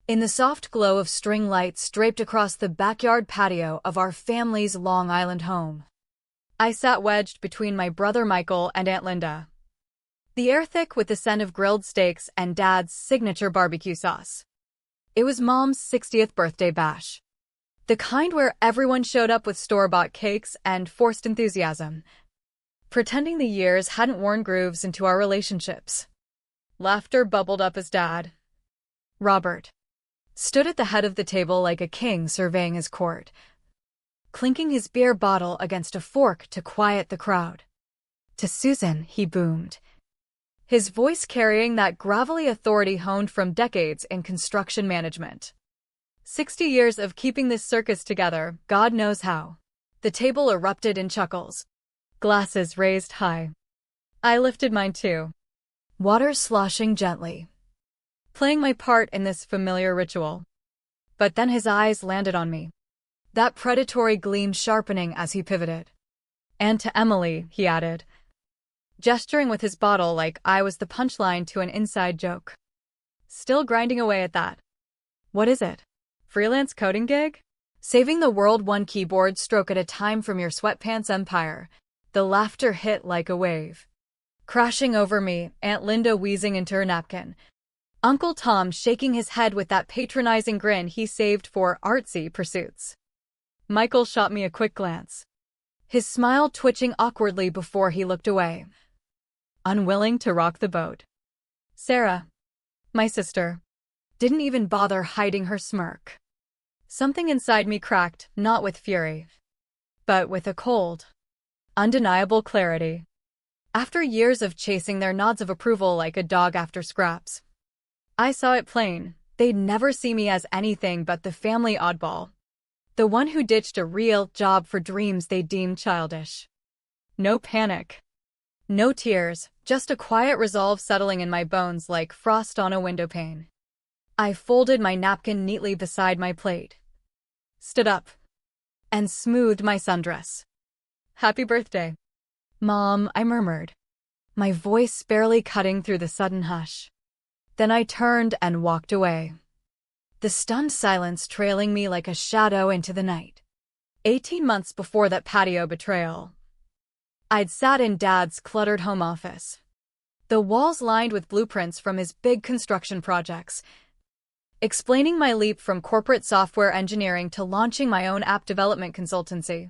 in the soft glow of string lights draped across the backyard patio of our family's Long Island home. I sat wedged between my brother Michael and Aunt Linda. The air thick with the scent of grilled steaks and Dad's signature barbecue sauce. It was Mom's 60th birthday bash. The kind where everyone showed up with store-bought cakes and forced enthusiasm, pretending the years hadn't worn grooves into our relationships. Laughter bubbled up as Dad, Robert, stood at the head of the table like a king surveying his court, clinking his beer bottle against a fork to quiet the crowd. To Susan, he boomed, his voice carrying that gravelly authority honed from decades in construction management. 60 years of keeping this circus together, God knows how. The table erupted in chuckles, glasses raised high. I lifted mine too, water sloshing gently, playing my part in this familiar ritual. But then his eyes landed on me, that predatory gleam sharpening as he pivoted. "And to Emily," he added, gesturing with his bottle like I was the punchline to an inside joke. "Still grinding away at that. What is it? Freelance coding gig? Saving the world one keyboard stroke at a time from your sweatpants empire?" The laughter hit like a wave, crashing over me, Aunt Linda wheezing into her napkin, Uncle Tom shaking his head with that patronizing grin he saved for artsy pursuits. Michael shot me a quick glance, his smile twitching awkwardly before he looked away, unwilling to rock the boat. Sarah, my sister, didn't even bother hiding her smirk. Something inside me cracked, not with fury, but with a cold, undeniable clarity. After years of chasing their nods of approval like a dog after scraps, I saw it plain. They'd never see me as anything but the family oddball, the one who ditched a real job for dreams they deemed childish. No panic, no tears, just a quiet resolve settling in my bones like frost on a windowpane. I folded my napkin neatly beside my plate, stood up, and smoothed my sundress. "Happy birthday, Mom," I murmured, my voice barely cutting through the sudden hush. Then I turned and walked away, the stunned silence trailing me like a shadow into the night. 18 months before that patio betrayal, I'd sat in Dad's cluttered home office, the walls lined with blueprints from his big construction projects, explaining my leap from corporate software engineering to launching my own app development consultancy.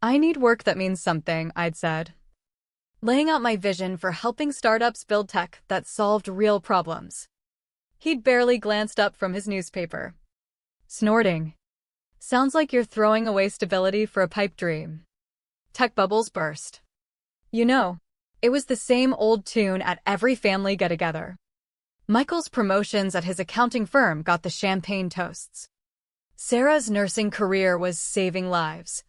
"I need work that means something," I'd said, laying out my vision for helping startups build tech that solved real problems. He'd barely glanced up from his newspaper, snorting, "Sounds like you're throwing away stability for a pipe dream." Tech bubbles burst. You know, it was the same old tune at every family get-together. Michael's promotions at his accounting firm got the champagne toasts. Sarah's nursing career was saving lives,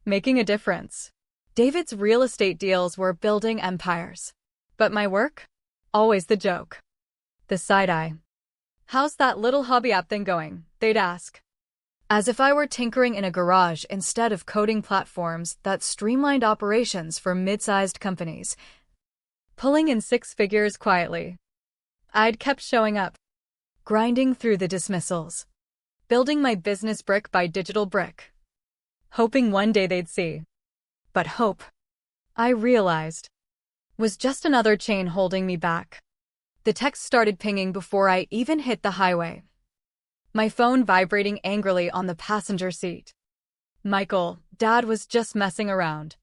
making a difference. David's real estate deals were building empires. But my work? Always the joke. The side-eye. "How's that little hobby app thing going?" they'd ask, as if I were tinkering in a garage instead of coding platforms that streamlined operations for mid-sized companies, pulling in 6 figures quietly. I'd kept showing up, grinding through the dismissals, building my business brick by digital brick, hoping one day they'd see. But hope, I realized, was just another chain holding me back. The text started pinging before I even hit the highway, my phone vibrating angrily on the passenger seat. "Michael, Dad was just messing around.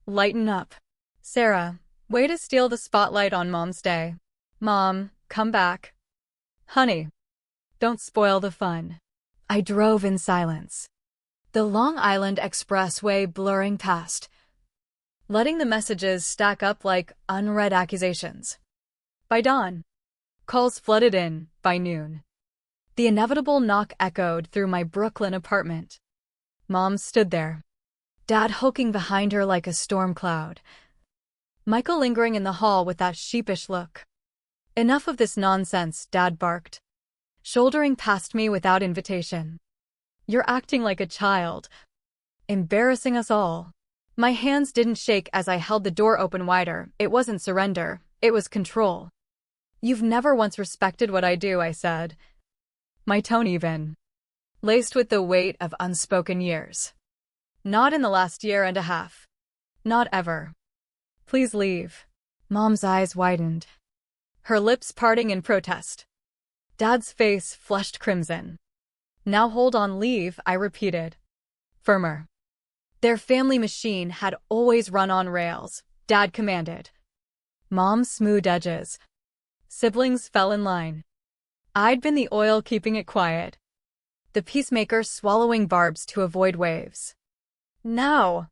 Lighten up. Sarah, way to steal the spotlight on Mom's day. Mom, come back. Honey, don't spoil the fun." I drove in silence, the Long Island Expressway blurring past, letting the messages stack up like unread accusations. By dawn, calls flooded in. By noon, the inevitable knock echoed through my Brooklyn apartment. Mom stood there, Dad hulking behind her like a storm cloud, Michael lingering in the hall with that sheepish look. "Enough of this nonsense," Dad barked, shouldering past me without invitation. "You're acting like a child, embarrassing us all." My hands didn't shake as I held the door open wider. It wasn't surrender, it was control. You've never once respected what I do, I said, my tone even, laced with the weight of unspoken years. Not in the last year and a half. Not ever. Please leave. Mom's eyes widened, her lips parting in protest. Dad's face flushed crimson. Now hold on, leave, I repeated, firmer. Their family machine had always run on rails, Dad commanded. Mom smoothed edges. Siblings fell in line. I'd been the oil keeping it quiet, the peacemaker swallowing barbs to avoid waves. Now,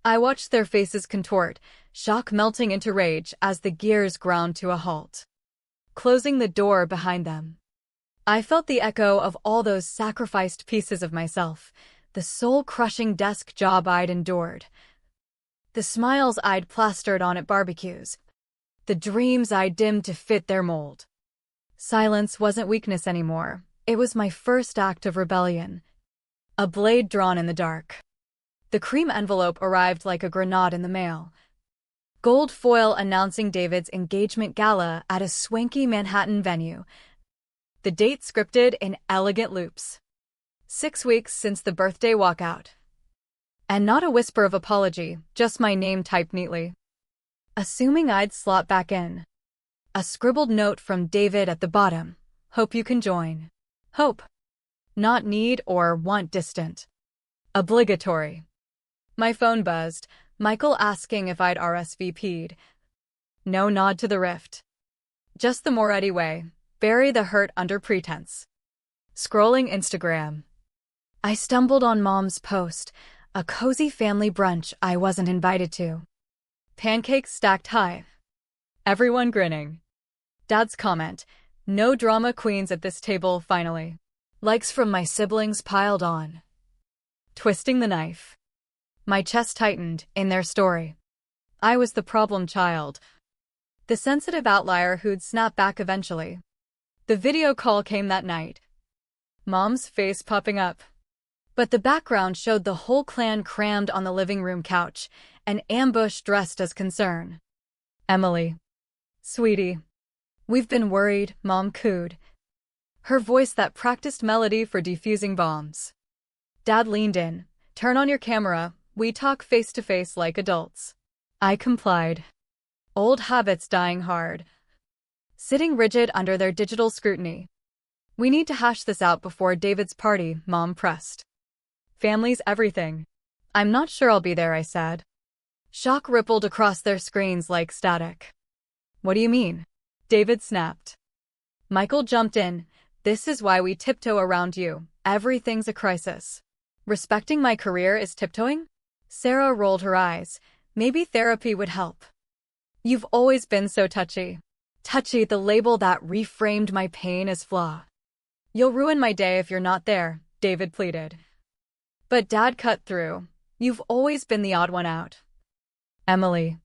I watched their faces contort, shock melting into rage as the gears ground to a halt, closing the door behind them. I felt the echo of all those sacrificed pieces of myself, the soul-crushing desk job I'd endured, the smiles I'd plastered on at barbecues, the dreams I'd dimmed to fit their mold. Silence wasn't weakness anymore. It was my first act of rebellion, a blade drawn in the dark. The cream envelope arrived like a grenade in the mail. Gold foil announcing David's engagement gala at a swanky Manhattan venue. The date scripted in elegant loops. 6 weeks since the birthday walkout. And not a whisper of apology, just my name typed neatly. Assuming I'd slot back in. A scribbled note from David at the bottom. Hope you can join. Hope. Not need or want distant. Obligatory. My phone buzzed, Michael asking if I'd RSVP'd. No nod to the rift. Just the Moretti way. Bury the hurt under pretense. Scrolling Instagram. I stumbled on Mom's post, a cozy family brunch I wasn't invited to. Pancakes stacked high. Everyone grinning. Dad's comment, no drama queens at this table finally. Likes from my siblings piled on. Twisting the knife. My chest tightened in their story. I was the problem child. The sensitive outlier who'd snap back eventually. The video call came that night. Mom's face popping up. But the background showed the whole clan crammed on the living room couch, an ambush dressed as concern. Emily. Sweetie. We've been worried, Mom cooed. Her voice that practiced melody for defusing bombs. Dad leaned in. Turn on your camera, we talk face to face like adults. I complied. Old habits dying hard. Sitting rigid under their digital scrutiny. We need to hash this out before David's party, Mom pressed. Family's everything. I'm not sure I'll be there, I said. Shock rippled across their screens like static. What do you mean? David snapped. Michael jumped in. This is why we tiptoe around you. Everything's a crisis. Respecting my career is tiptoeing? Sarah rolled her eyes. Maybe therapy would help. You've always been so touchy. Touchy, the label that reframed my pain as flaw. You'll ruin my day if you're not there, David pleaded. But Dad cut through. You've always been the odd one out. Emily.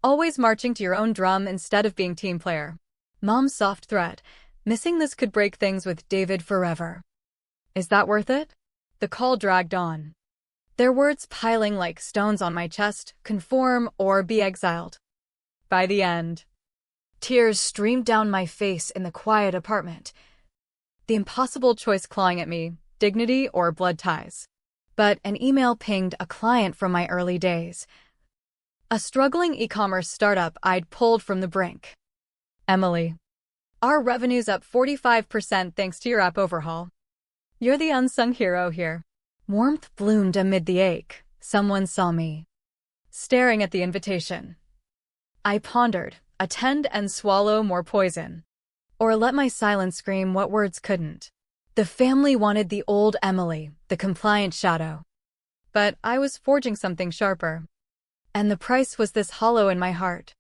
Always marching to your own drum instead of being team player. Mom's soft threat. Missing this could break things with David forever. Is that worth it? The call dragged on. Their words piling like stones on my chest, conform or be exiled. By the end, tears streamed down my face in the quiet apartment. The impossible choice clawing at me, dignity or blood ties. But an email pinged a client from my early days. A struggling e-commerce startup I'd pulled from the brink. Emily. Our revenue's up 45% thanks to your app overhaul. You're the unsung hero here. Warmth bloomed amid the ache. Someone saw me. Staring at the invitation. I pondered, attend and swallow more poison. Or let my silence scream what words couldn't. The family wanted the old Emily, the compliant shadow. But I was forging something sharper. And the price was this hollow in my heart.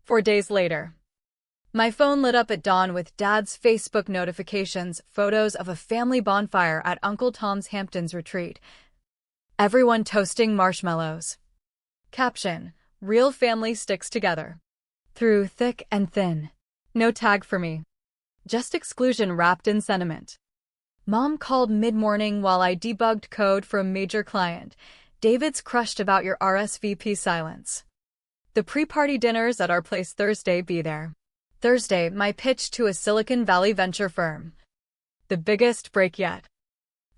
4 days later. My phone lit up at dawn with Dad's Facebook notifications, photos of a family bonfire at Uncle Tom's Hamptons retreat. Everyone toasting marshmallows. Caption, real family sticks together. Through thick and thin. No tag for me. Just exclusion wrapped in sentiment. Mom called mid-morning while I debugged code for a major client. David's crushed about your RSVP silence. The pre-party dinner's at our place Thursday, be there. Thursday, my pitch to a Silicon Valley venture firm. The biggest break yet.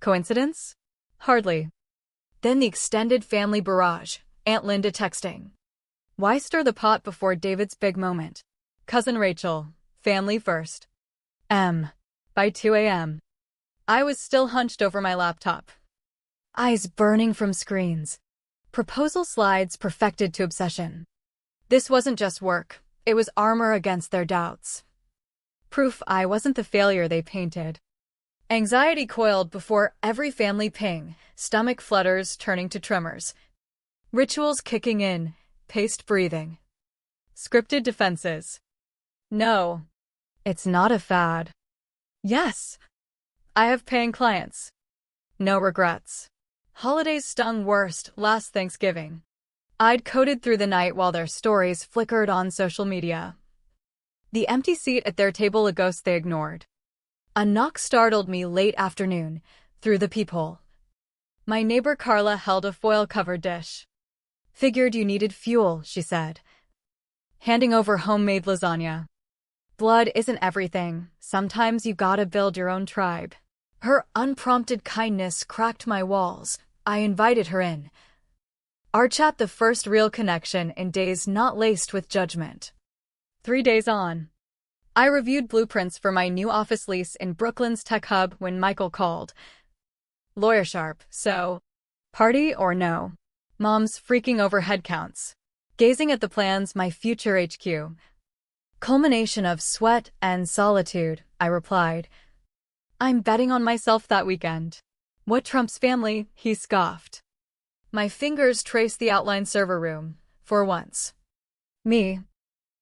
Coincidence? Hardly. Then the extended family barrage, Aunt Linda texting. Why stir the pot before David's big moment? Cousin Rachel, family first. By 2 a.m. I was still hunched over my laptop. Eyes burning from screens. Proposal slides perfected to obsession. This wasn't just work, it was armor against their doubts. Proof I wasn't the failure they painted. Anxiety coiled before every family ping, stomach flutters turning to tremors. Rituals kicking in, paced breathing. Scripted defenses. No, it's not a fad. Yes, I have paying clients. No regrets. Holidays stung worst last Thanksgiving. I'd coded through the night while their stories flickered on social media. The empty seat at their table, a ghost they ignored. A knock startled me late afternoon, through the peephole. My neighbor Carla held a foil-covered dish. Figured you needed fuel, she said, handing over homemade lasagna. Blood isn't everything, sometimes you gotta build your own tribe. Her unprompted kindness cracked my walls. I invited her in. Our chat, the first real connection in days not laced with judgment. 3 days on. I reviewed blueprints for my new office lease in Brooklyn's tech hub when Michael called. Lawyer sharp, so. Party or no? Mom's freaking over headcounts. Gazing at the plans, my future HQ. Culmination of sweat and solitude, I replied. I'm betting on myself that weekend. What trumps family? He scoffed. My fingers traced the outline server room, for once. Me.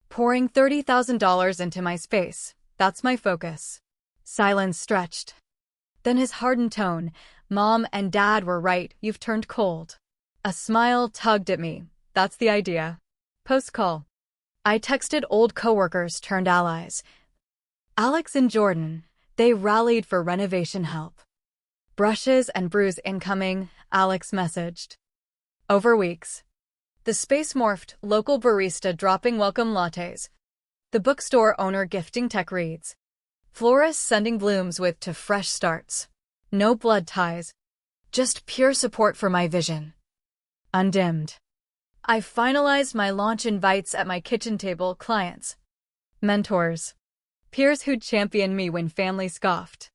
Pouring $30,000 into my space, that's my focus. Silence stretched. Then his hardened tone, Mom and Dad were right, you've turned cold. A smile tugged at me, that's the idea. Post-call. I texted old coworkers turned allies. Alex and Jordan, they rallied for renovation help. Brushes and brews incoming, Alex messaged. Over weeks. The space morphed, local barista dropping welcome lattes. The bookstore owner gifting tech reads. Florists sending blooms with to fresh starts. No blood ties. Just pure support for my vision. Undimmed. I finalized my launch invites at my kitchen table, clients. Mentors. Peers who'd champion me when family scoffed.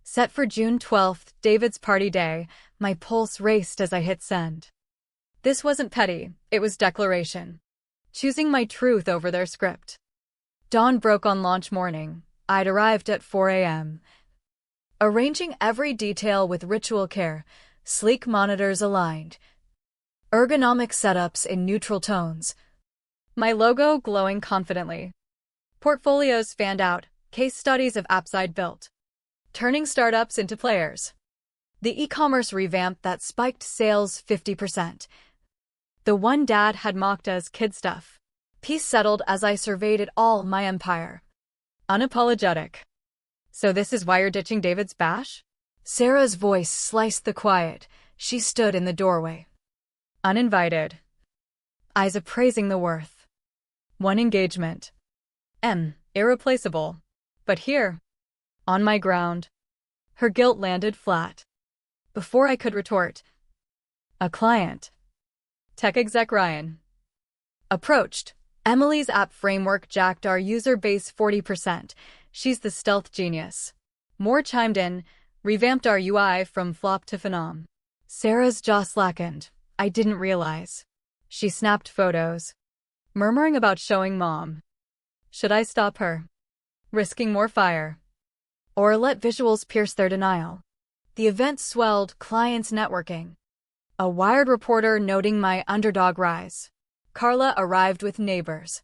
Set for June 12th, David's party day, my pulse raced as I hit send. This wasn't petty, it was declaration. Choosing my truth over their script. Dawn broke on launch morning. I'd arrived at 4 a.m. Arranging every detail with ritual care, sleek monitors aligned. Ergonomic setups in neutral tones. My logo glowing confidently. Portfolios fanned out, case studies of apps I'd built. Turning startups into players. The e-commerce revamp that spiked sales 50%. The one Dad had mocked as kid stuff. Peace settled as I surveyed it all, my empire. Unapologetic. So this is why you're ditching David's bash? Sarah's voice sliced the quiet. She stood in the doorway. Uninvited. Eyes appraising the worth. One engagement. Irreplaceable. But here. On my ground. Her guilt landed flat. Before I could retort. A client. Tech exec Ryan. Approached. Emily's app framework jacked our user base 40%. She's the stealth genius. More chimed in, revamped our UI from flop to phenom. Sarah's jaw slackened. I didn't realize. She snapped photos. Murmuring about showing Mom. Should I stop her? Risking more fire. Or let visuals pierce their denial. The event swelled, clients networking. A Wired reporter noting my underdog rise. Carla arrived with neighbors.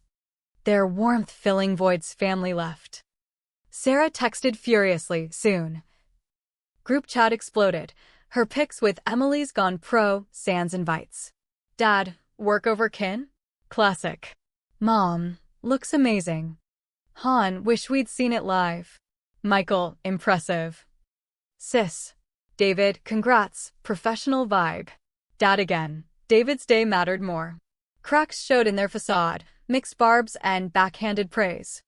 Their warmth filling voids family left. Sarah texted furiously, soon. Group chat exploded. Her pics with Emily's gone pro, sans invites. Dad, work over kin? Classic. Mom, looks amazing. Han, wish we'd seen it live. Michael, impressive. Sis. David, congrats, professional vibe. Dad again. David's day mattered more. Cracks showed in their facade, mixed barbs and backhanded praise.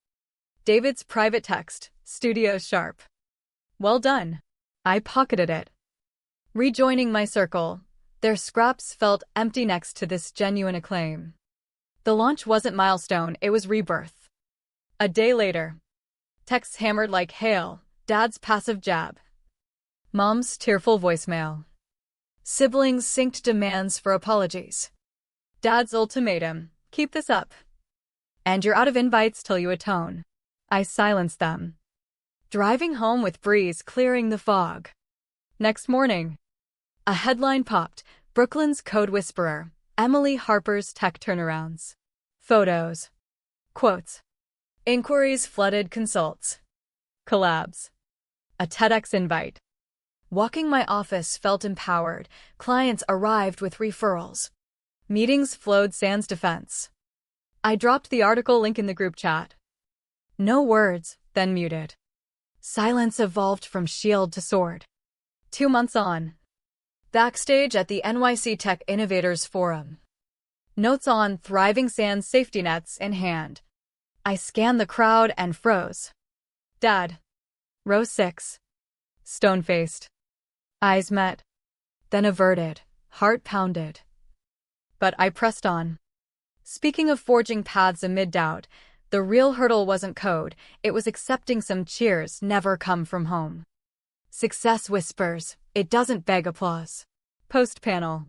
David's private text, Studio Sharp. Well done. I pocketed it. Rejoining my circle, their scraps felt empty next to this genuine acclaim. The launch wasn't milestone, it was rebirth. A day later. Texts hammered like hail, Dad's passive jab. Mom's tearful voicemail. Siblings synced demands for apologies. Dad's ultimatum, keep this up. And you're out of invites till you atone. I silenced them. Driving home with breeze clearing the fog. Next morning. A headline popped, Brooklyn's code whisperer, Emily Harper's tech turnarounds. Photos. Quotes. Inquiries flooded consults. Collabs. A TEDx invite. Walking my office felt empowered, clients arrived with referrals. Meetings flowed sans defense. I dropped the article link in the group chat. No words, then muted. Silence evolved from shield to sword. 2 months on. Backstage at the NYC Tech Innovators Forum. Notes on thriving sans safety nets in hand. I scanned the crowd and froze. Dad. Row 6. Stone-faced. Eyes met. Then averted, heart pounded. But I pressed on. Speaking of forging paths amid doubt, the real hurdle wasn't code, it was accepting some cheers never come from home. Success whispers, it doesn't beg applause. Post-panel.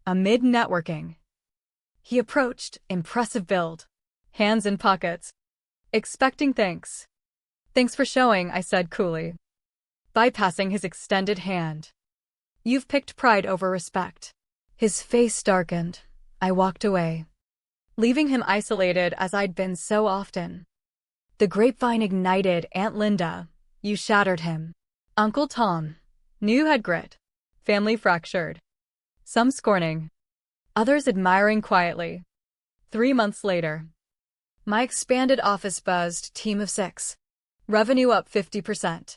Amid networking. He approached, impressive build. Hands in pockets. Expecting thanks. Thanks for showing, I said coolly. Bypassing his extended hand. You've picked pride over respect. His face darkened. I walked away. Leaving him isolated as I'd been so often. The grapevine ignited, Aunt Linda. You shattered him. Uncle Tom. Knew had grit. Family fractured. Some scorning. Others admiring quietly. 3 months later. My expanded office buzzed, team of 6. Revenue up 50%.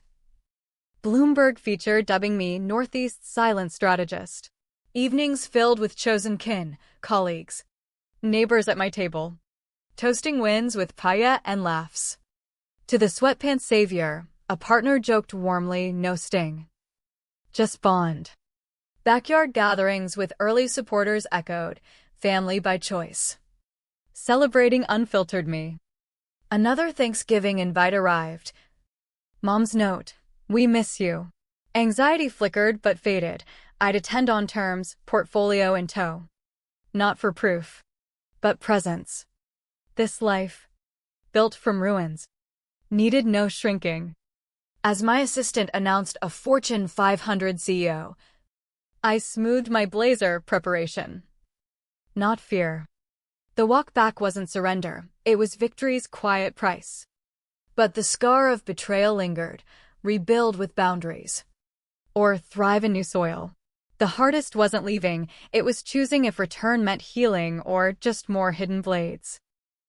Bloomberg feature dubbing me Northeast's silent strategist. Evenings filled with chosen kin, colleagues. Neighbors at my table. Toasting wins with paella and laughs. To the sweatpants savior, a partner joked warmly, no sting. Just bond. Backyard gatherings with early supporters echoed, family by choice. Celebrating unfiltered me. Another Thanksgiving invite arrived. Mom's note, we miss you. Anxiety flickered but faded. I'd attend on terms, portfolio in tow. Not for proof, but presence. This life, built from ruins, needed no shrinking. As my assistant announced a Fortune 500 CEO, I smoothed my blazer preparation. Not fear. The walk back wasn't surrender, it was victory's quiet price. But the scar of betrayal lingered, rebuild with boundaries. Or thrive in new soil. The hardest wasn't leaving, it was choosing if return meant healing or just more hidden blades.